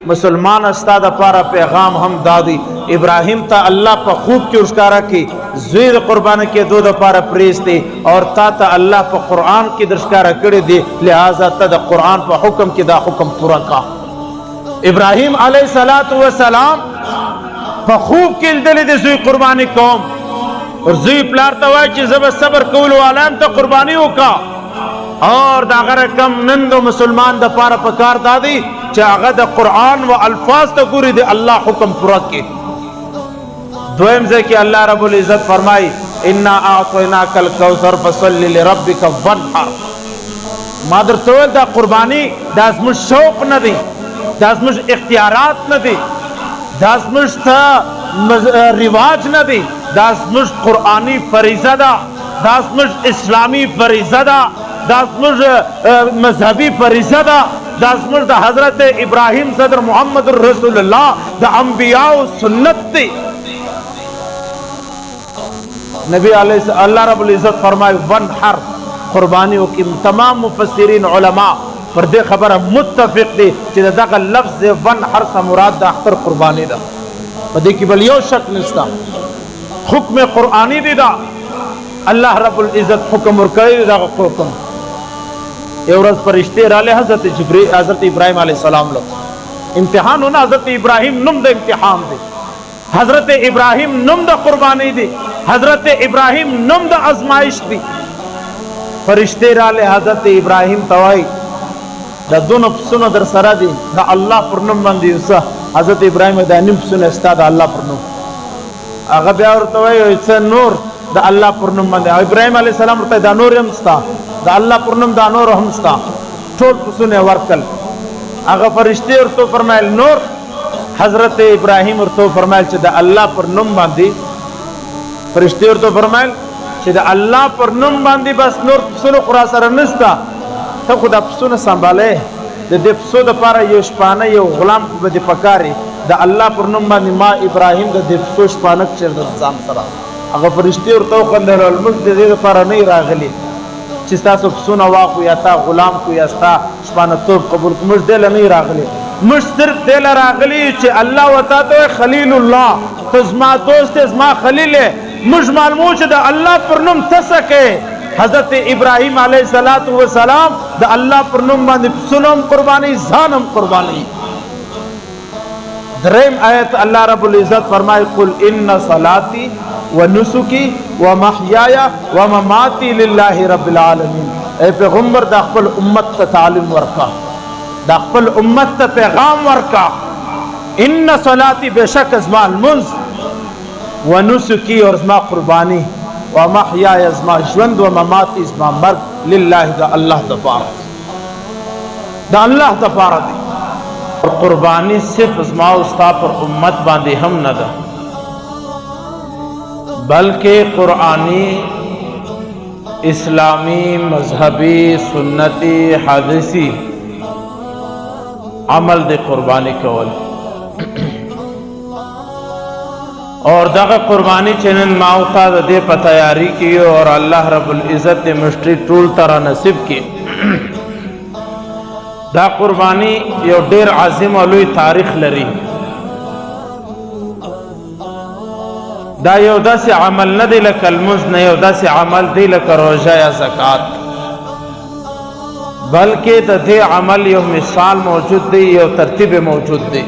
مسلمان استاد پارا پیغام هم دادی ابراہیم تا اللہ پا خوب کی اشکارا کی زوید قربان کے دو دا پارا پریستی اور تا اللہ پا قرآن کی درشکارا کردی دی لہذا تا دا قرآن پا حکم کی دا حکم پورا کا ابراہیم علیہ السلام پا خوب کی دلی دی زوی قربانی کوم اور زوی پلارتا وائی چی زب صبر کولو علام تا قربانیوں کا اور دا غر کم نندو مسلمان دا پارا پکار دادی چاہا دا قرآن و الفاظ تا گوری دے اللہ حکم پورا کی دویم سے کہ اللہ رب العزت فرمائی انا اعطیناک الکوثر فصلی لربک وانحر مادر سوال دا قربانی دا اسمش شوق نہ دی دا اسمش اختیارات نہ دی دا اسمش رواج نہ دی دا اسمش قرآنی فریضہ دا دا اسمش اسلامی فریضہ دا دا اسمش مذہبی فریضہ دا دا اسمش دا حضرت ابراہیم صدر محمد رسول اللہ دا انبیاء و سنت دی نبی علیہ اللہ رب العزت فرمائے وانحر قربانیوں کی تمام مفسرین علماء پر دے خبر متفق دی چیزا دا لفظ وانحر سا مراد دا اختر قربانی دا پدے کی بل یو شک نستا حکم قرآنی دی دا اللہ رب العزت حکم ورکڑی دا حکم ایورز فرشتے رالے حضرت ابراہیم علیہ السلام لو امتحان ہونا حضرت ابراہیم نم دا امتحان دی حضرت ابراہیم نم دا قربانی دی حضرت ابراہیم نم دا ازمائش دی فرشتے رالے حضرت ابراہیم توائی دا دو نفسون در سرا دی دا اللہ پر نم بندی اسا حضرت ابراہیم دا نفسون استا دا اللہ پر نم آغا بیاور توائی اسا نور دا اللہ پر نم بندی ابراہیم علیہ السلام رتا دا نور ہمستا دا اللہ پر نم دا نور ہمستا ٹھول پسونے ورکل آغا فرشتے اور تو فرمائل نور حضرت ابراہیم اور تو فرمائل چھ دا اللہ پر نم باندی فرشتے اور تو فرمائل چھ دا اللہ پر نم باندی بس نور پسونو خراسر نستا تا خدا پسونو سنبالے دا دے پسو دا پارا یو شپانا یو غلام کو بدی پکاری دا اللہ پر نم باندی ما ابراہیم دا دے پسو شپانک چر دا زام سرا اگر فرشتے اور تو خندر الملک دے دا پارا نہیں راغلی چستا سو پسونا واقو یا تا غلام کو یا ستا شپانا توب قبول کو مجھ دیل نہیں راغلی مجھ صرف دیل راغلی چھ اللہ وطا تو خلیل اللہ تو ازما دوست ازما خلیل ہے مجھ معلوم چھ دا اللہ پر نم تسکے حضرت ابراہیم علیہ السلام دا اللہ پر نم باندی پسنم قربانی زانم قربانی درہم آیت اللہ رب العزت فرمائے قل ان صلاتی و نسکی و محیایا و مماتی للہ رب العالمین اے پیغمبر دا خپل امت تا تعلیم ورکا دا خپل امت تا پیغام ورکا ان صلاتی بے شک ازما المنز و نسکی اور ازما قربانی و محیایا ازما جوند و مماتی ازما مرگ للہ دا اللہ دفارت دا اللہ دفارت اور قربانی صرف ازما استا پر امت باندی ہم ندا بلکہ قرآنی اسلامی مذہبی سنتی حدیثی عمل دے قربانی کول اور دغه قربانی چنن ماوتا دے پتیاری کیو اور اللہ رب العزت دے مشتری ټول ترا نصیب کی دا قربانی یو ډیر عظیم او لوی تاریخ لري دا یو داسې عمل نه دی لکه المنځ نه یو داسې عمل دی لکه روژه یا زکات بلکې د دې عمل یو مثال موجود دی یو ترتیب موجود دی